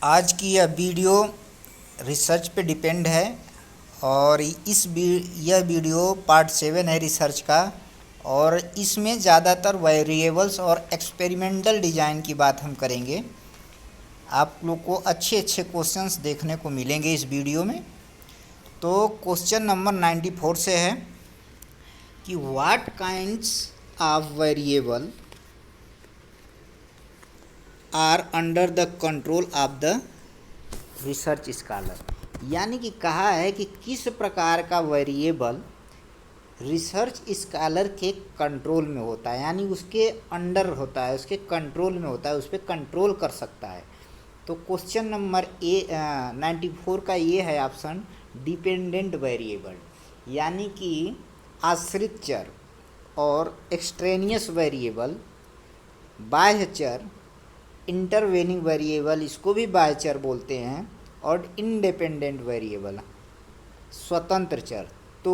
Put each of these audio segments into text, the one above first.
आज की यह वीडियो रिसर्च पे डिपेंड है और यह वीडियो पार्ट 7 है रिसर्च का। और इसमें ज़्यादातर वेरिएबल्स और एक्सपेरिमेंटल डिज़ाइन की बात हम करेंगे। आप लोग को अच्छे अच्छे क्वेश्चंस देखने को मिलेंगे इस वीडियो में। तो क्वेश्चन नंबर 94 से है कि what kinds of variable are under the control of the research scholar. यानी कि कहा है कि किस प्रकार का वेरिएबल रिसर्च स्कॉलर के कंट्रोल में होता है, यानी उसके अंडर होता है, उसके कंट्रोल में होता है, उस पर कंट्रोल कर सकता है। तो क्वेश्चन नंबर 94 का ये है ऑप्शन, डिपेंडेंट वेरिएबल, यानी कि आश्रित चर और एक्सट्रेनियस वेरिएबल, बाह्य चर, इंटरवेनिंग वेरिएबल, इसको भी बाह्य चर बोलते हैं, और इंडिपेंडेंट वेरिएबल, स्वतंत्र चर। तो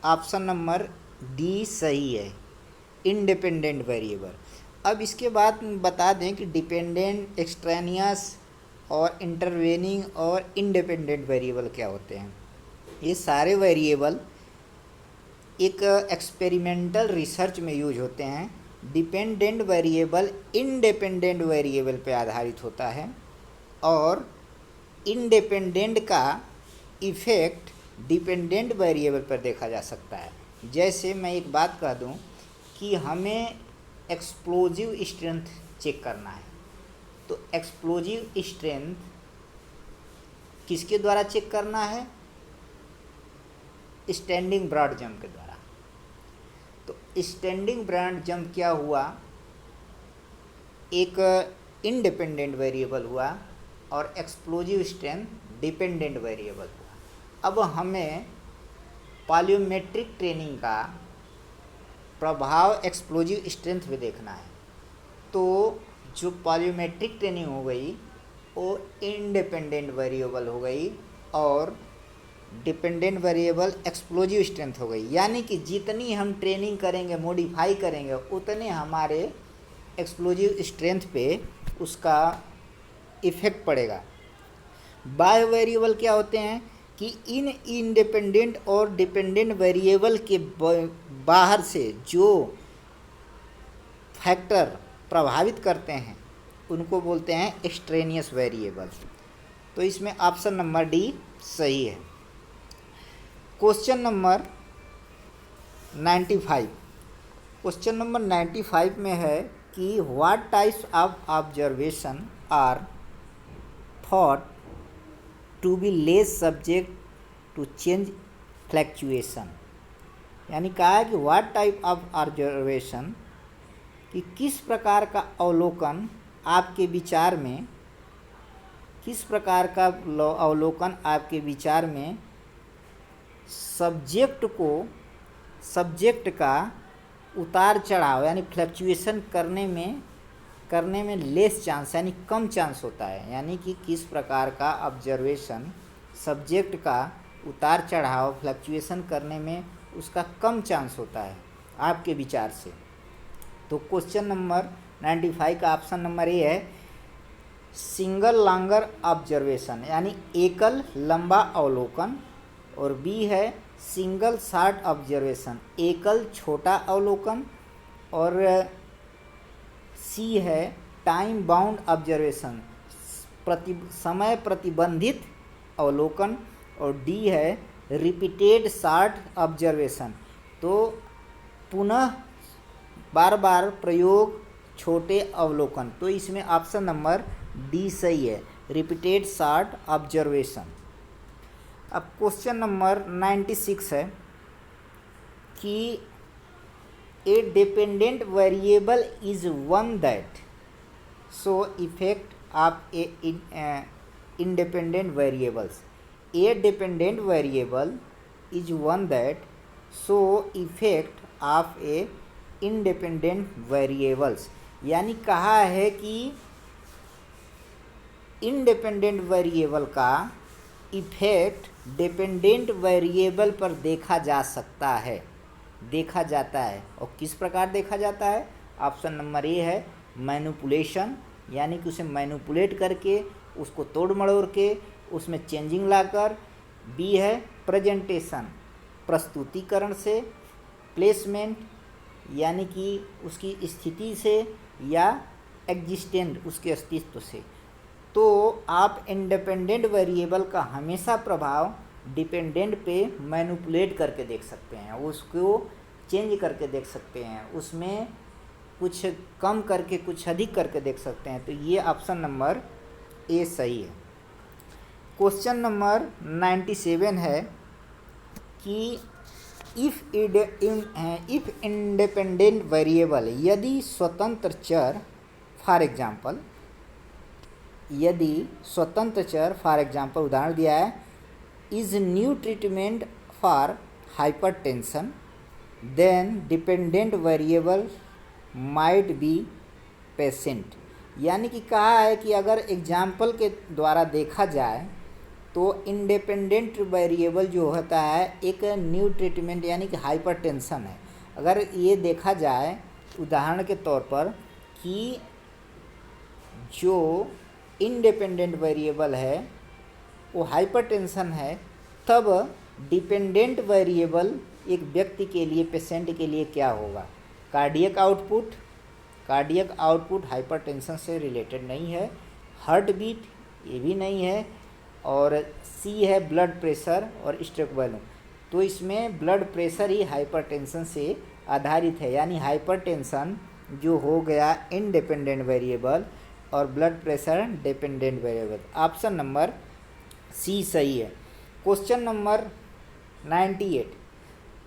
ऑप्शन नंबर डी सही है, इंडिपेंडेंट वेरिएबल। अब इसके बाद बता दें कि डिपेंडेंट, एक्सट्रेनियस और इंटरवेनिंग और इंडिपेंडेंट वेरिएबल क्या होते हैं। ये सारे वेरिएबल एक एक्सपेरिमेंटल रिसर्च में यूज होते हैं। डिपेंडेंट वेरिएबल इंडिपेंडेंट वेरिएबल पे आधारित होता है और इंडिपेंडेंट का इफ़ेक्ट डिपेंडेंट वेरिएबल पर देखा जा सकता है। जैसे मैं एक बात कह दूं कि हमें एक्सप्लोजिव स्ट्रेंथ चेक करना है, तो एक्सप्लोजिव स्ट्रेंथ किसके द्वारा चेक करना है? स्टैंडिंग ब्रॉड जंप के द्वारा। तो स्टैंडिंग ब्रॉड जंप क्या हुआ? एक इंडिपेंडेंट वेरिएबल हुआ और एक्सप्लोजिव स्ट्रेंथ डिपेंडेंट वेरिएबल हुआ। अब हमें पॉल्यूमेट्रिक ट्रेनिंग का प्रभाव एक्सप्लोजिव स्ट्रेंथ पे देखना है। तो जो पॉल्यूमेट्रिक ट्रेनिंग हो गई वो इंडिपेंडेंट वेरिएबल हो गई और डिपेंडेंट वेरिएबल एक्सप्लोजिव स्ट्रेंथ हो गई। यानी कि जितनी हम ट्रेनिंग करेंगे, मॉडिफाई करेंगे, उतने हमारे एक्सप्लोजिव स्ट्रेंथ पे उसका इफ़ेक्ट पड़ेगा। बाह्य वेरिएबल क्या होते हैं कि इन इंडिपेंडेंट और डिपेंडेंट वेरिएबल के बाहर से जो फैक्टर प्रभावित करते हैं उनको बोलते हैं एक्सट्रेनियस वेरिएबल। तो इसमें ऑप्शन नंबर डी सही है। क्वेश्चन नंबर 95, क्वेश्चन नंबर 95 में है कि what types of observation are thought to be less subject to change fluctuation. यानी कहा है कि व्हाट टाइप ऑफ ऑब्जर्वेशन, कि किस प्रकार का अवलोकन आपके विचार में, किस प्रकार का अवलोकन आपके विचार में सब्जेक्ट का उतार चढ़ाव यानी फ्लक्चुएशन करने में लेस चांस यानी कम चांस होता है। यानी कि किस प्रकार का ऑब्जर्वेशन सब्जेक्ट का उतार चढ़ाव फ्लक्चुएशन करने में उसका कम चांस होता है आपके विचार से। तो क्वेश्चन नंबर 95 का ऑप्शन नंबर ए है, सिंगल लॉन्गर ऑब्जर्वेशन, यानी एकल लंबा अवलोकन, और बी है सिंगल शॉर्ट ऑब्जर्वेशन, एकल छोटा अवलोकन, और सी है टाइम बाउंड ऑब्जर्वेशन, समय प्रतिबंधित अवलोकन, और डी है रिपीटेड शॉर्ट ऑब्जर्वेशन, तो पुनः बार बार प्रयोग छोटे अवलोकन। तो इसमें ऑप्शन नंबर डी सही है, रिपीटेड शॉर्ट ऑब्जर्वेशन। अब क्वेश्चन नंबर 96 है कि a dependent variable is one that so effect of a independent variables. A dependent variable is one that so effect of a independent variables. यानी कहा है कि independent variable का इफेक्ट dependent variable पर देखा जा सकता है, देखा जाता है। और किस प्रकार देखा जाता है? ऑप्शन नंबर ए है मैनिपुलेशन, यानी कि उसे मैनिपुलेट करके उसको तोड़ मड़ोड़ के उसमें चेंजिंग लाकर। बी है प्रेजेंटेशन, प्रस्तुतिकरण से। प्लेसमेंट यानी कि उसकी स्थिति से या एग्जिस्टेंट उसके अस्तित्व से। तो आप इंडिपेंडेंट वेरिएबल का हमेशा प्रभाव डिपेंडेंट पे मैनिपुलेट करके देख सकते हैं, उसको चेंज करके देख सकते हैं, उसमें कुछ कम करके कुछ अधिक करके देख सकते हैं। तो ये ऑप्शन नंबर ए सही है। क्वेश्चन नंबर 97 है कि इफ इंडिपेंडेंट वेरिएबल, यदि स्वतंत्र चर फॉर एग्जांपल, यदि स्वतंत्र चर फॉर एग्जांपल उदाहरण दिया है, is new treatment for hypertension, then dependent variable might be patient. यानी कि कहा है कि अगर एग्जाम्पल के द्वारा देखा जाए तो इंडिपेंडेंट वेरिएबल जो होता है एक न्यू ट्रीटमेंट यानी कि हाइपरटेंशन है। अगर ये देखा जाए उदाहरण के तौर पर कि जो इंडिपेंडेंट वेरिएबल है वो हाइपरटेंशन है, तब डिपेंडेंट वेरिएबल एक व्यक्ति के लिए, पेशेंट के लिए क्या होगा? Cardiac output. Cardiac output hypertension से रिलेटेड नहीं है। हार्ट बीट ये भी नहीं है। और सी है ब्लड प्रेशर और स्ट्रोक वॉल्यूम। तो इसमें ब्लड प्रेशर ही हाइपरटेंशन से आधारित है, यानी हाइपरटेंशन जो हो गया इंडिपेंडेंट वेरिएबल और blood pressure dependent variable. Option number C सही है। Question number 98,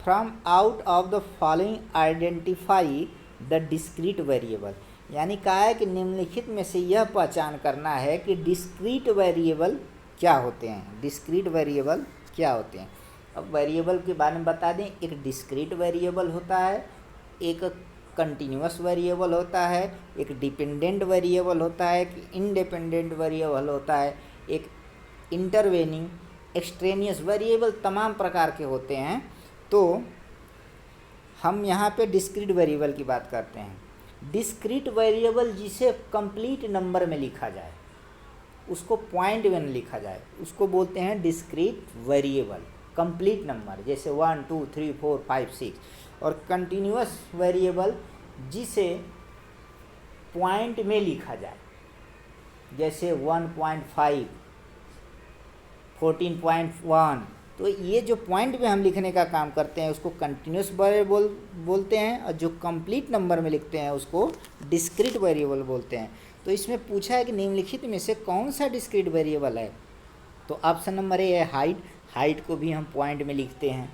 from out of the following identify the discrete variable. यानी कहा है कि निम्नलिखित में से यह पहचान करना है कि डिस्क्रीट वेरिएबल क्या होते हैं। डिस्क्रीट वेरिएबल क्या होते हैं? अब वेरिएबल के बारे में बता दें। एक डिस्क्रीट वेरिएबल होता है, एक कंटिन्यूअस वेरिएबल होता है, एक डिपेंडेंट वेरिएबल होता है, एक इंडिपेंडेंट वेरिएबल होता है, एक इंटरवेनिंग एक्सट्रेनियस वेरिएबल तमाम प्रकार के होते हैं। तो हम यहाँ पे डिस्क्रीट वेरिएबल की बात करते हैं। डिस्क्रीट वेरिएबल जिसे कंप्लीट नंबर में लिखा जाए, उसको पॉइंट में लिखा जाए, उसको बोलते हैं डिस्क्रीट वेरिएबल। कंप्लीट नंबर जैसे 1 2 3 4 5 6। और कंटिन्यूअस वेरिएबल जिसे पॉइंट में लिखा जाए, जैसे 1.5 14.1। तो ये जो पॉइंट में हम लिखने का काम करते हैं उसको कंटिन्यूअस वेरिएबल बोलते हैं, और जो कंप्लीट नंबर में लिखते हैं उसको डिस्क्रीट वेरिएबल बोलते हैं। तो इसमें पूछा है कि निम्नलिखित में से कौन सा डिस्क्रीट वेरिएबल है? तो ऑप्शन नंबर ए है हाइट। हाइट को भी हम पॉइंट में लिखते हैं।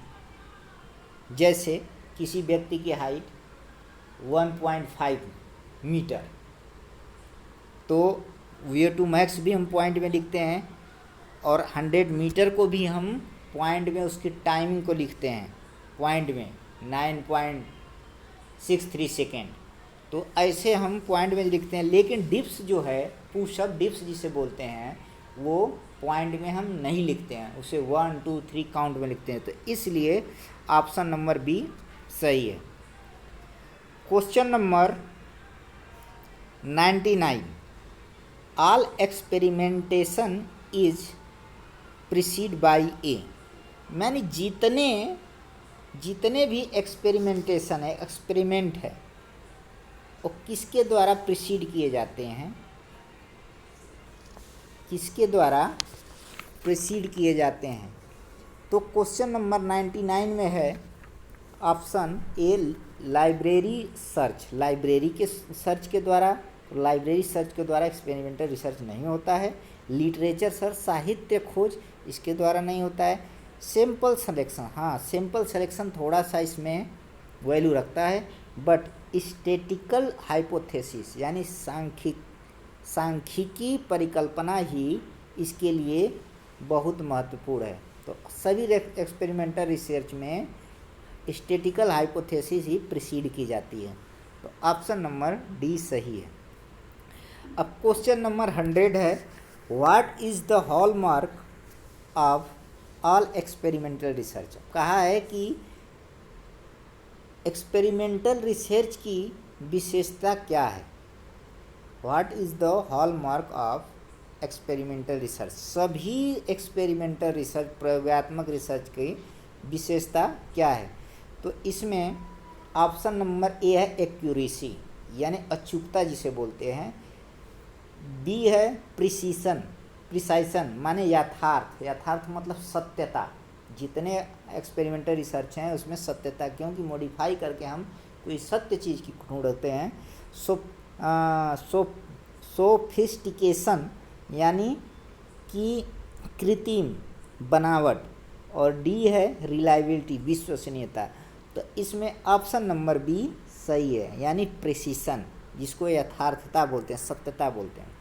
जैसे किसी व्यक्ति की हाइट 1.5 मीटर, तो VO2 मैक्स भी हम पॉइंट में लिखते हैं। और 100 मीटर को भी हम पॉइंट में उसकी टाइमिंग को लिखते हैं पॉइंट में 9.63 सेकेंड। तो ऐसे हम पॉइंट में लिखते हैं। लेकिन डिप्स जो है, पुशअप डिप्स जिसे बोलते हैं, वो पॉइंट में हम नहीं लिखते हैं, उसे 1 2 3 काउंट में लिखते हैं। तो इसलिए ऑप्शन नंबर बी सही है। Question number 99, all experimentation is precede by a. मैंने जितने भी एक्सपेरिमेंटेशन है, एक्सपेरिमेंट है, वो किसके द्वारा प्रीसीड किए जाते हैं? किसके द्वारा प्रीसीड किए जाते हैं? तो क्वेश्चन नंबर 99 में है option A library search. Library के सर्च के द्वारा, लाइब्रेरी सर्च के द्वारा एक्सपेरिमेंटल रिसर्च नहीं होता है। लिटरेचर सर्च, साहित्य खोज, इसके द्वारा नहीं होता है। सैंपल सिलेक्शन, हाँ सैंपल सिलेक्शन थोड़ा सा इसमें वैल्यू रखता है। बट स्टैटिस्टिकल हाइपोथेसिस यानी सांख्यिकी परिकल्पना ही इसके लिए बहुत महत्वपूर्ण है। तो सभी एक्सपेरिमेंटल रिसर्च में स्टैटिस्टिकल हाइपोथेसिस ही प्रीसीड की जाती है। तो ऑप्शन नंबर डी सही है। अब क्वेश्चन नंबर 100 है, what is the hallmark of all experimental research. कहा है कि एक्सपेरिमेंटल रिसर्च की विशेषता क्या है? What is the hallmark of experimental research, सभी एक्सपेरिमेंटल रिसर्च, प्रयोगात्मक रिसर्च की विशेषता क्या है? तो इसमें ऑप्शन नंबर ए है एक्यूरेसी, यानी अचूकता जिसे बोलते हैं। बी है प्रिसाइसन माने यथार्थ, यथार्थ मतलब सत्यता। जितने एक्सपेरिमेंटल रिसर्च हैं उसमें सत्यता, क्योंकि मॉडिफाई करके हम कोई सत्य चीज़ की ढूंढते हैं। सोफिस्टिकेशन यानी कि कृत्रिम बनावट, और डी है रिलायबिलिटी, विश्वसनीयता। तो इसमें ऑप्शन नंबर बी सही है, यानी प्रिसीशन, जिसको यथार्थता बोलते हैं, सत्यता बोलते हैं।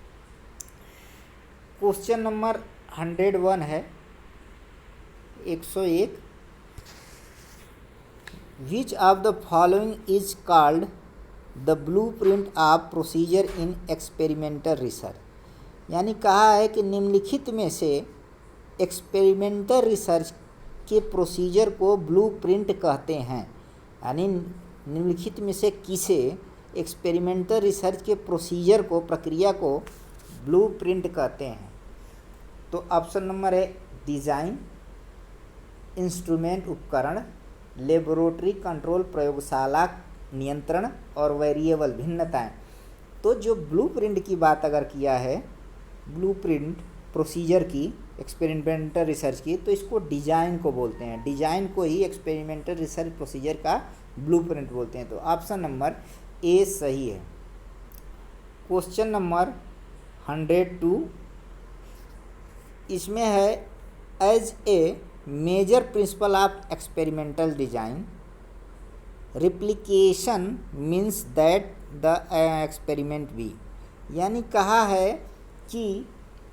क्वेश्चन नंबर 101 है, 101। विच of the following is called the blueprint of procedure in experimental research, यानी कहा है कि निम्नलिखित में से एक्सपेरिमेंटल रिसर्च के प्रोसीजर को ब्लूप्रिंट कहते हैं। यानी निम्नलिखित में से किसे एक्सपेरिमेंटल रिसर्च के प्रोसीजर को, प्रक्रिया को ब्लूप्रिंट कहते हैं? तो ऑप्शन नंबर है डिज़ाइन, इंस्ट्रूमेंट उपकरण, लेबोरेटरी कंट्रोल प्रयोगशाला नियंत्रण, और वेरिएबल भिन्नताएं। तो जो ब्लूप्रिंट की बात अगर किया है, ब्लूप्रिंट प्रोसीजर की एक्सपेरिमेंटल रिसर्च की, तो इसको डिज़ाइन को बोलते हैं। डिज़ाइन को ही एक्सपेरिमेंटल रिसर्च प्रोसीजर का ब्लूप्रिंट बोलते हैं। तो ऑप्शन नंबर ए सही है। क्वेश्चन नंबर 102, इसमें है as a major principle of experimental design replication means that the experiment be, यानी कहा है कि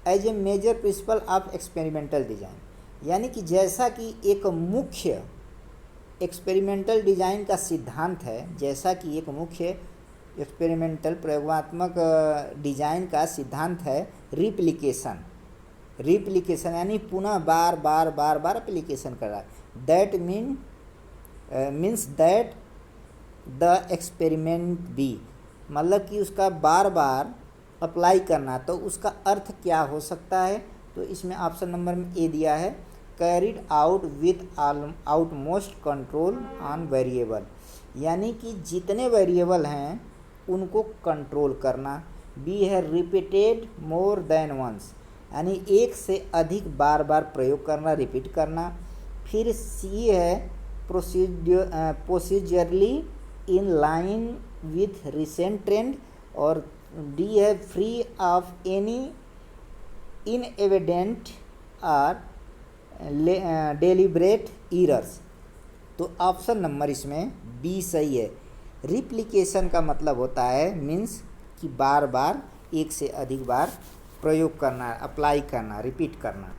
as a major principle of experimental design, यानी कि जैसा कि एक मुख्य एक्सपेरिमेंटल डिज़ाइन का सिद्धांत है, जैसा कि एक मुख्य एक्सपेरिमेंटल प्रयोगात्मक डिज़ाइन का सिद्धांत है रिप्लिकेशन, रिप्लिकेशन यानी पुनः बार बार बार बार एप्लीकेशन कर रहा है। That means that the experiment be, मतलब कि उसका बार बार अप्लाई करना। तो उसका अर्थ क्या हो सकता है? तो इसमें ऑप्शन नंबर में ए दिया है, carried out with outmost control on variable, यानी कि जितने वेरिएबल हैं उनको कंट्रोल करना। बी है रिपीटेड मोर देन वंस, यानी एक से अधिक बार बार प्रयोग करना, रिपीट करना। फिर सी है procedurally in line with recent trend, और डी है फ्री ऑफ एनी इनएविडेंट और डेलिब्रेट एरर्स। तो ऑप्शन नंबर इसमें बी सही है। रिप्लिकेशन का मतलब होता है मीन्स कि बार बार, एक से अधिक बार प्रयोग करना, अप्लाई करना, रिपीट करना।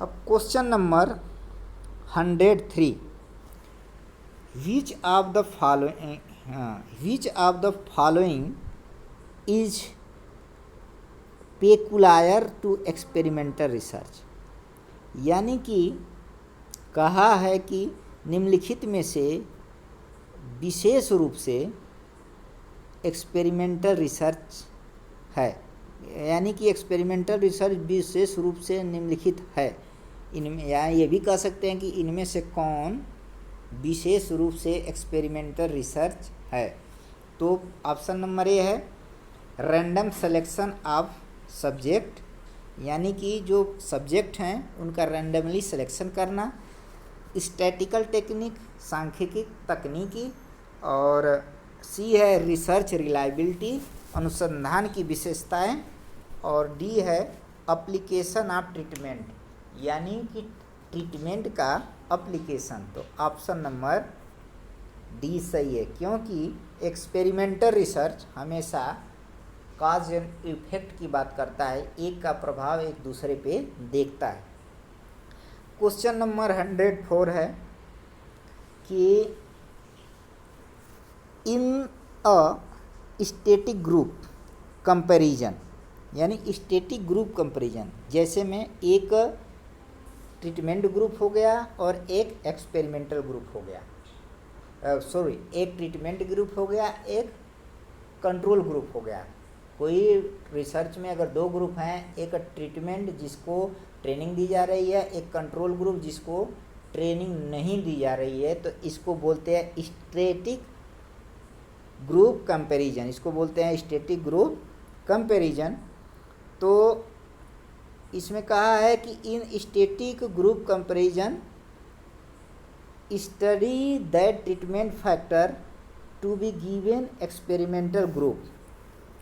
अब question number 103, which of the following is peculiar to experimental research, यानी कि कहा है कि निम्नलिखित में से विशेष रूप से एक्सपेरिमेंटल रिसर्च है, यानी कि एक्सपेरिमेंटल रिसर्च विशेष रूप से निम्नलिखित है। इनमें, या ये भी कह सकते हैं कि इनमें से कौन विशेष रूप से एक्सपेरिमेंटल रिसर्च है? तो ऑप्शन नंबर ए है रैंडम सिलेक्शन ऑफ सब्जेक्ट, यानी कि जो सब्जेक्ट हैं उनका रैंडमली सिलेक्शन करना। स्टैटिकल टेक्निक, सांख्यिकी तकनीकी, और सी है रिसर्च रिलायबिलिटी, अनुसंधान की विशेषताएं, और डी है एप्लीकेशन ऑफ ट्रीटमेंट, यानी कि ट्रीटमेंट का एप्लीकेशन। तो ऑप्शन नंबर डी सही है, क्योंकि एक्सपेरिमेंटल रिसर्च हमेशा काज एंड इफेक्ट की बात करता है, एक का प्रभाव एक दूसरे पे देखता है। क्वेश्चन नंबर 104 है कि in a static group comparison, यानी स्टैटिक ग्रुप कंपैरिजन, जैसे में एक ट्रीटमेंट ग्रुप हो गया और एक एक्सपेरिमेंटल ग्रुप हो गया, एक ट्रीटमेंट ग्रुप हो गया, एक कंट्रोल ग्रुप हो गया। कोई रिसर्च में अगर दो ग्रुप हैं, एक ट्रीटमेंट जिसको ट्रेनिंग दी जा रही है, एक कंट्रोल ग्रुप जिसको ट्रेनिंग नहीं दी जा रही है, तो इसको बोलते हैं स्टैटिक ग्रुप कंपैरिजन। इसको बोलते हैं स्टैटिक ग्रुप कंपैरिजन। तो इसमें कहा है कि in static group comparison study that treatment factor to be given experimental group,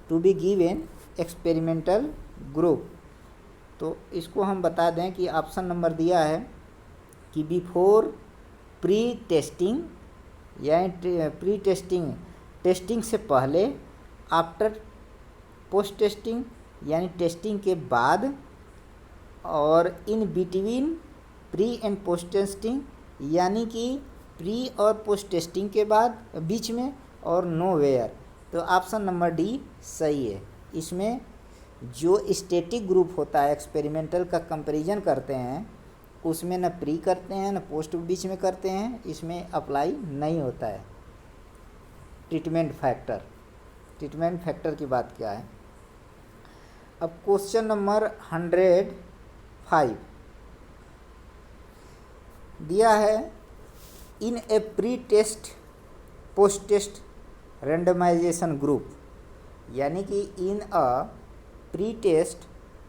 to be given experimental group. तो इसको हम बता दें कि ऑप्शन नंबर दिया है कि बिफोर प्री टेस्टिंग, यानी प्री टेस्टिंग टेस्टिंग से पहले, आफ्टर पोस्ट टेस्टिंग यानी टेस्टिंग के बाद, और in between pre and post testing यानी कि प्री और पोस्ट टेस्टिंग के बाद बीच में, और नो वेयर। तो ऑप्शन नंबर डी सही है। इसमें जो स्टैटिक ग्रुप होता है एक्सपेरिमेंटल का कंपैरिजन करते हैं, उसमें न प्री करते हैं न पोस्ट बीच में करते हैं, इसमें अप्लाई नहीं होता है ट्रीटमेंट फैक्टर की बात क्या है। अब क्वेश्चन नंबर 105 दिया है, in a pre test post test randomization group, यानी कि in a pre test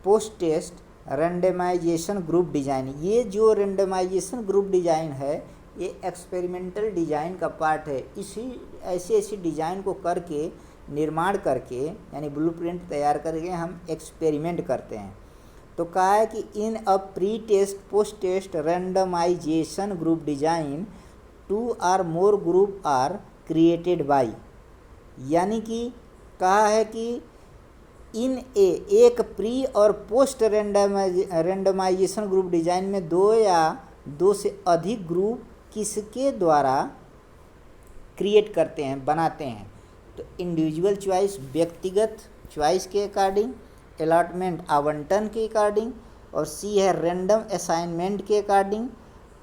post test randomization group design. ये जो रेंडमाइजेशन ग्रुप डिज़ाइन है ये एक्सपेरिमेंटल डिज़ाइन का पार्ट है। ऐसी डिज़ाइन को करके, निर्माण करके, यानी ब्लूप्रिंट तैयार करके हम एक्सपेरिमेंट करते हैं। तो कहा है कि in a pre test post test randomization group design 2 or more group are created by, यानी कि कहा है कि इन एक प्री और पोस्ट रेंडमाइजेशन ग्रुप डिज़ाइन में 2 या 2 से अधिक ग्रुप किसके द्वारा क्रिएट करते हैं, बनाते हैं। तो इंडिविजुअल चॉइस, व्यक्तिगत चॉइस के अकॉर्डिंग, अलॉटमेंट आवंटन के अकॉर्डिंग, और सी है रैंडम असाइनमेंट के अकॉर्डिंग,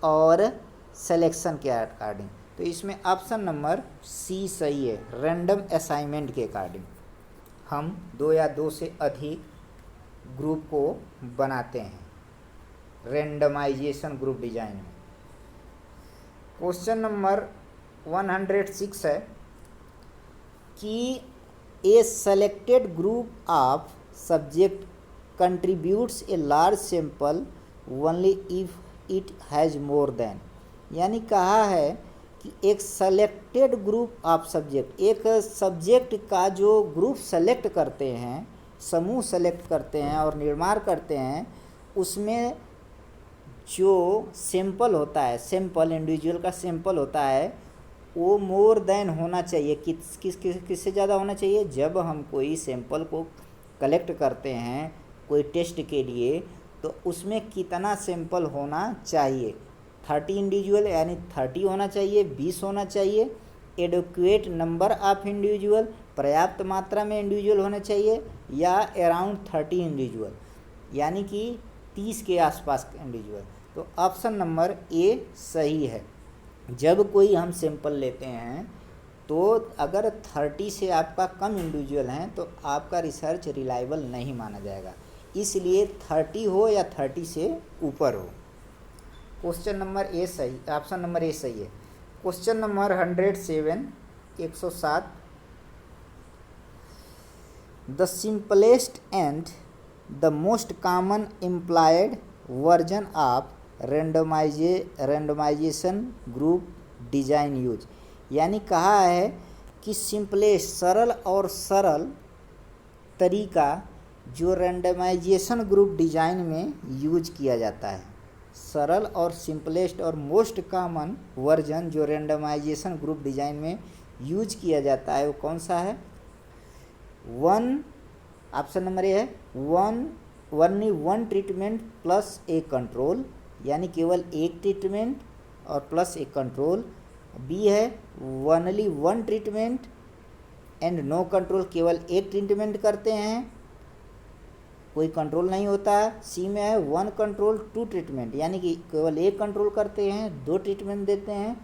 और सिलेक्शन के अकॉर्डिंग। तो इसमें ऑप्शन नंबर सी सही है, रैंडम असाइनमेंट के अकॉर्डिंग हम 2 या 2 से अधिक ग्रुप को बनाते हैं रेंडमाइजेशन ग्रुप डिज़ाइन में। क्वेश्चन नंबर 106 है कि a selected group of subject contributes a large sample only if it has more than, यानी कहा है कि एक सेलेक्टेड ग्रुप ऑफ सब्जेक्ट, एक सब्जेक्ट का जो ग्रुप सेलेक्ट करते हैं, समूह सेलेक्ट करते हैं और निर्माण करते हैं, उसमें जो सैंपल होता है, सैंपल इंडिविजुअल का सैंपल होता है, वो मोर देन होना चाहिए। किससे ज़्यादा होना चाहिए? जब हम कोई सैंपल को कलेक्ट करते हैं कोई टेस्ट के लिए, तो उसमें कितना सैंपल होना चाहिए? 30 इंडिविजुअल यानी 30 होना चाहिए, 20 होना चाहिए। एडुक्वेट नंबर ऑफ इंडिविजुअल, पर्याप्त मात्रा में इंडिविजुअल होने चाहिए, या अराउंड 30 इंडिविजुअल यानी कि 30 के आसपास इंडिविजुअल। तो ऑप्शन नंबर ए सही है। जब कोई हम सैंपल लेते हैं तो अगर 30 से आपका कम इंडिविजुअल हैं तो आपका रिसर्च रिलायबल नहीं माना जाएगा, इसलिए 30 हो या 30 से ऊपर हो। क्वेश्चन नंबर ए सही, ऑप्शन नंबर ए सही है। Question number 107 107 the simplest and the most common implied version of randomisation group design use, यानी कहा है कि सिंपलेस्ट सरल और सरल तरीका जो रेंडमाइजेशन ग्रुप डिज़ाइन में यूज किया जाता है, सरल और सिंपलेस्ट और मोस्ट कॉमन वर्जन जो रेंडमाइजेशन ग्रुप डिज़ाइन में यूज किया जाता है वो कौन सा है? ऑप्शन नंबर ए है one treatment plus a control, यानी केवल एक ट्रीटमेंट और प्लस एक कंट्रोल। बी है only one treatment and no control, केवल एक ट्रीटमेंट करते हैं, कोई कंट्रोल नहीं होता है। सी में है वन कंट्रोल टू ट्रीटमेंट, यानी कि केवल एक कंट्रोल करते हैं, 2 ट्रीटमेंट देते हैं।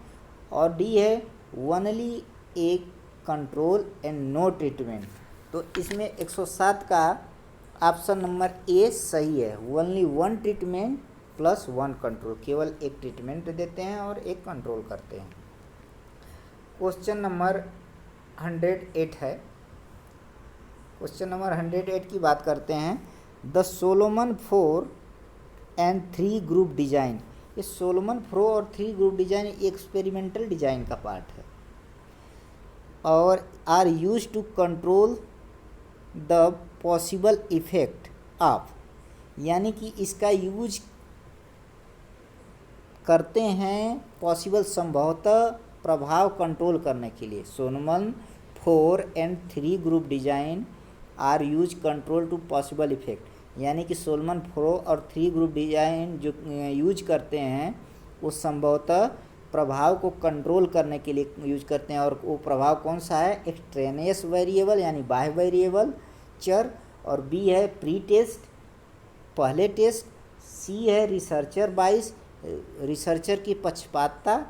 और डी है ओनली एक कंट्रोल एंड नो ट्रीटमेंट, तो इसमें 107 का ऑप्शन नंबर ए सही है। Only one treatment plus one control, केवल एक ट्रीटमेंट देते हैं और एक कंट्रोल करते हैं। क्वेश्चन नंबर 108 है। क्वेश्चन नंबर 108 की बात करते हैं। The Solomon 4 and 3 group design. ये सोलोमन 4 और 3 ग्रुप डिजाइन एक्सपेरिमेंटल डिजाइन का पार्ट है और are use to control the possible effect of, यानी कि इसका यूज करते हैं पॉसिबल संभवतः प्रभाव कंट्रोल करने के लिए। Solomon 4 and 3 group design are use control to possible effect, यानी कि सोलोमन 4 और 3 ग्रुप डिजाइन जो यूज करते हैं वो संभवतः प्रभाव को कंट्रोल करने के लिए यूज करते हैं। और वो प्रभाव कौन सा है? एक्सट्रेनियस वेरिएबल यानी बाह्य वेरिएबल चर, और बी है प्री टेस्ट पहले टेस्ट, सी है रिसर्चर बाइस रिसर्चर की पक्षपातता,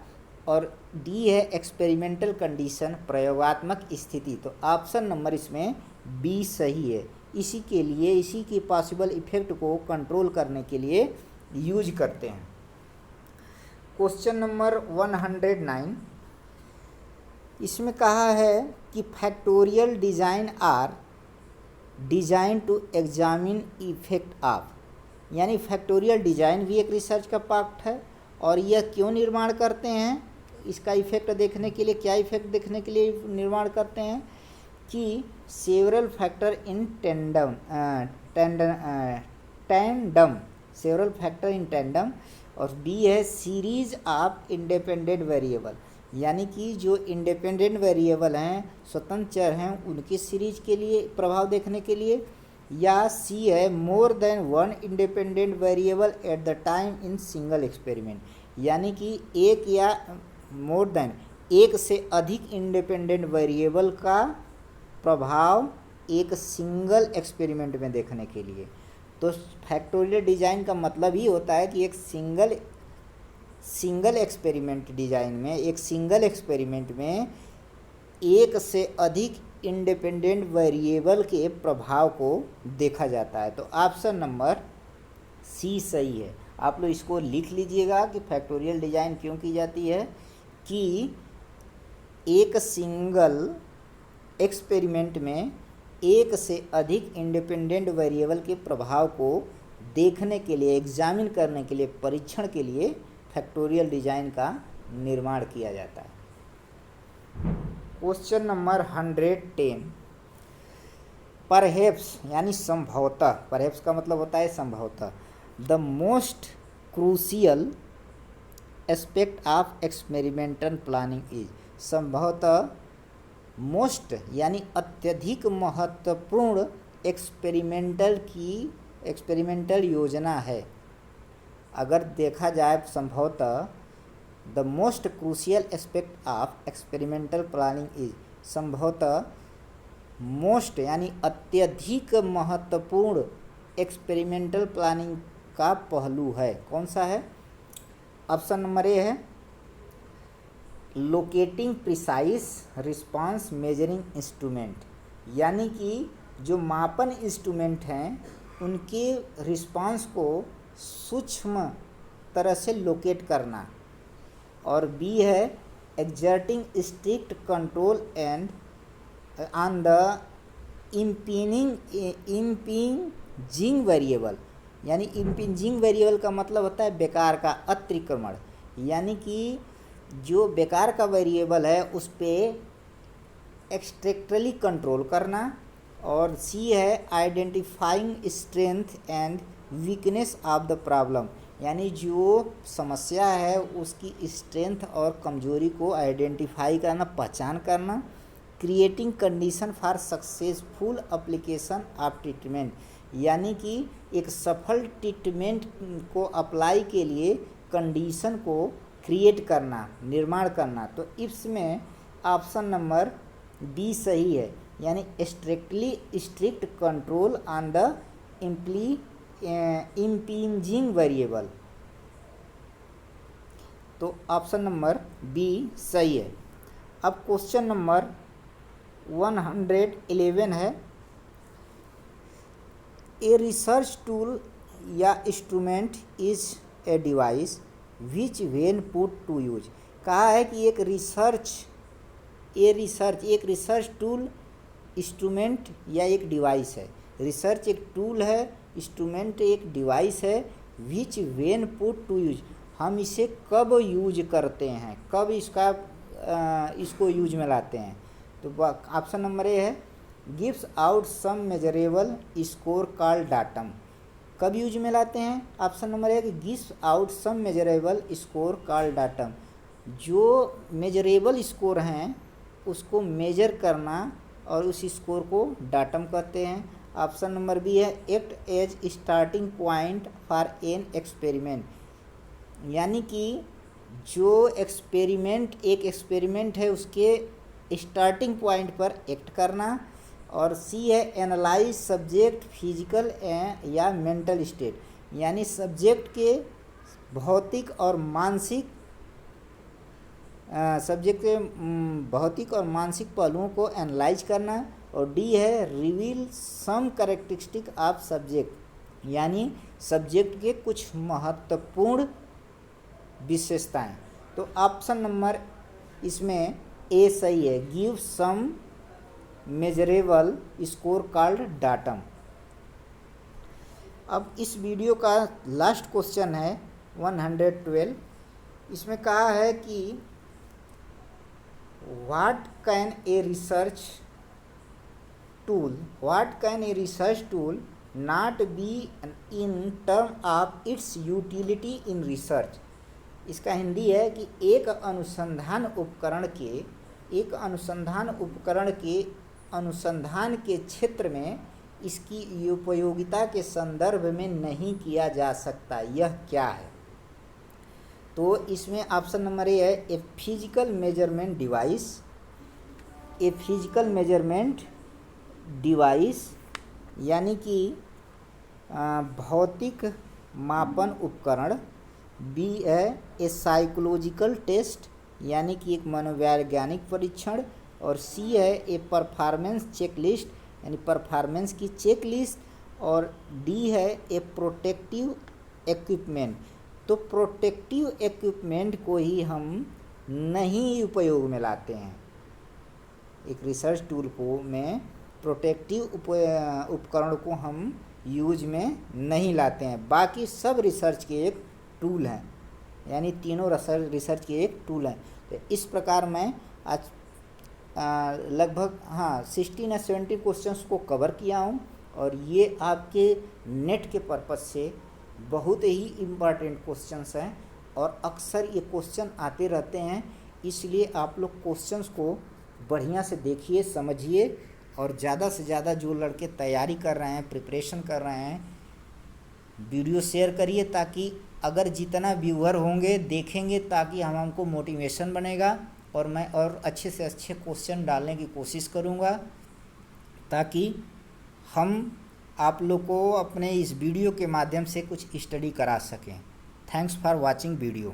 और डी है एक्सपेरिमेंटल कंडीशन प्रयोगात्मक स्थिति। तो ऑप्शन नंबर इसमें बी सही है। इसी के लिए इसी की पॉसिबल इफेक्ट को कंट्रोल करने के लिए यूज करते हैं। क्वेश्चन नंबर 109, इसमें कहा है कि factorial design are design to examine effect of, यानी फैक्टोरियल डिजाइन भी एक रिसर्च का पार्ट है और यह क्यों निर्माण करते हैं? इसका इफेक्ट देखने के लिए, क्या इफेक्ट देखने के लिए निर्माण करते हैं कि several factor in tandem several factor in tandem, और बी है सीरीज ऑफ इंडिपेंडेंट वेरिएबल, यानी कि जो इंडिपेंडेंट वेरिएबल हैं स्वतंत्र चर हैं उनकी सीरीज के लिए प्रभाव देखने के लिए, या सी है more than one independent variable at the time in single experiment, यानी कि एक या मोर देन एक से अधिक इंडिपेंडेंट वेरिएबल का प्रभाव एक सिंगल एक्सपेरिमेंट में देखने के लिए। तो फैक्टोरियल डिजाइन का मतलब ही होता है कि एक सिंगल एक्सपेरिमेंट डिजाइन में, एक सिंगल एक्सपेरिमेंट में एक से अधिक इंडिपेंडेंट वेरिएबल के प्रभाव को देखा जाता है। तो ऑप्शन नंबर सी सही है। आप लोग इसको लिख लीजिएगा कि फैक्टोरियल डिजाइन क्यों की जाती है, कि एक सिंगल एक्सपेरिमेंट में एक से अधिक इंडिपेंडेंट वेरिएबल के प्रभाव को देखने के लिए, एग्जामिन करने के लिए, परीक्षण के लिए फैक्टोरियल डिजाइन का निर्माण किया जाता है। क्वेश्चन नंबर 110, परहैप्स यानी संभवतः, परहैप्स का मतलब होता है संभवतः, the most crucial aspect of experimental planning is, संभवतः मोस्ट यानी अत्यधिक महत्वपूर्ण एक्सपेरिमेंटल योजना है। अगर देखा जाए संभवतः the most crucial aspect of experimental planning is, संभवतः मोस्ट यानी अत्यधिक महत्वपूर्ण एक्सपेरिमेंटल प्लानिंग का पहलू है। कौन सा है? ऑप्शन नंबर ए है locating precise response measuring instrument, यानी कि जो मापन इंस्ट्रूमेंट हैं उनके रिस्पांस को सूक्ष्म तरह से लोकेट करना, और बी है exerting strict control and on the impinging variable, यानी इम्पिंजिंग वेरिएबल का मतलब होता है बेकार का अतिक्रमण, यानी कि जो बेकार का वेरिएबल है उस पर एक्सट्रैक्टली कंट्रोल करना, और सी है identifying strength and weakness of the problem, यानी जो समस्या है उसकी स्ट्रेंथ और कमजोरी को आइडेंटिफाई करना, पहचान करना, creating condition for successful application of treatment, यानी कि एक सफल ट्रीटमेंट को अप्लाई के लिए कंडीशन को क्रिएट करना, निर्माण करना। तो इसमें ऑप्शन नंबर बी सही है, यानी strict control on the impinging variable. तो ऑप्शन नंबर बी सही है। अब क्वेश्चन नंबर 111 है। ए रिसर्च टूल या instrument is a device which when put to use. कहा है कि एक रिसर्च टूल इंस्ट्रूमेंट या एक डिवाइस है। रिसर्च एक टूल है, इंस्ट्रूमेंट एक डिवाइस है। Which when put to use, हम इसे कब यूज करते हैं, कब इसको यूज में लाते हैं। तो ऑप्शन नंबर ए है gives out some measurable score called datum. कब यूज में लाते हैं? ऑप्शन नंबर ए कि gives out some measurable score called datum. जो मेजरेबल स्कोर हैं उसको मेजर करना और उस स्कोर को डाटम कहते हैं। ऑप्शन नंबर बी है act as starting point for an experiment, यानी कि जो एक एक्सपेरिमेंट है उसके स्टार्टिंग पॉइंट पर एक्ट करना। और सी है एनालाइज सब्जेक्ट फिजिकल या मेंटल स्टेट, यानी सब्जेक्ट के भौतिक और मानसिक पहलुओं को एनालाइज करना। और डी है reveal some characteristic of subject, यानी सब्जेक्ट के कुछ महत्वपूर्ण विशेषताएं। तो ऑप्शन नंबर इसमें ए सही है, give some measurable score called datum. अब इस वीडियो का लास्ट क्वेश्चन है 112। इसमें कहा है कि what can a research tool not be in term of its utility in research. इसका हिंदी है कि एक अनुसंधान उपकरण के अनुसंधान के क्षेत्र में इसकी उपयोगिता के संदर्भ में नहीं किया जा सकता, यह क्या है? तो इसमें ऑप्शन नंबर ए है ए फिजिकल मेजरमेंट डिवाइस, यानी कि भौतिक मापन उपकरण। बी है ए साइकोलॉजिकल टेस्ट, यानी कि एक मनोवैज्ञानिक परीक्षण। और सी है ए परफॉर्मेंस चेकलिस्ट, यानी परफॉर्मेंस की चेकलिस्ट। और डी है ए प्रोटेक्टिव इक्विपमेंट। तो प्रोटेक्टिव इक्विपमेंट को ही हम नहीं उपयोग में लाते हैं। एक रिसर्च टूल में प्रोटेक्टिव उपकरण को हम यूज में नहीं लाते हैं। बाकी सब रिसर्च के एक टूल हैं, यानी तीनों रिसर्च के एक टूल हैं। तो इस प्रकार मैं आज लगभग 16 या 17 क्वेश्चंस को कवर किया हूँ। और ये आपके नेट के पर्पज़ से बहुत ही इम्पॉर्टेंट क्वेश्चंस हैं और अक्सर ये क्वेश्चन आते रहते हैं। इसलिए आप लोग क्वेश्चंस को बढ़िया से देखिए, समझिए और ज़्यादा से ज़्यादा जो लड़के तैयारी कर रहे हैं, प्रिपरेशन कर रहे हैं, वीडियो शेयर करिए ताकि अगर जितना व्यूअर होंगे देखेंगे ताकि हमको मोटिवेशन बनेगा। और मैं और अच्छे से अच्छे क्वेश्चन डालने की कोशिश करूँगा ताकि हम आप लोग को अपने इस वीडियो के माध्यम से कुछ स्टडी करा सकें। Thanks for watching video.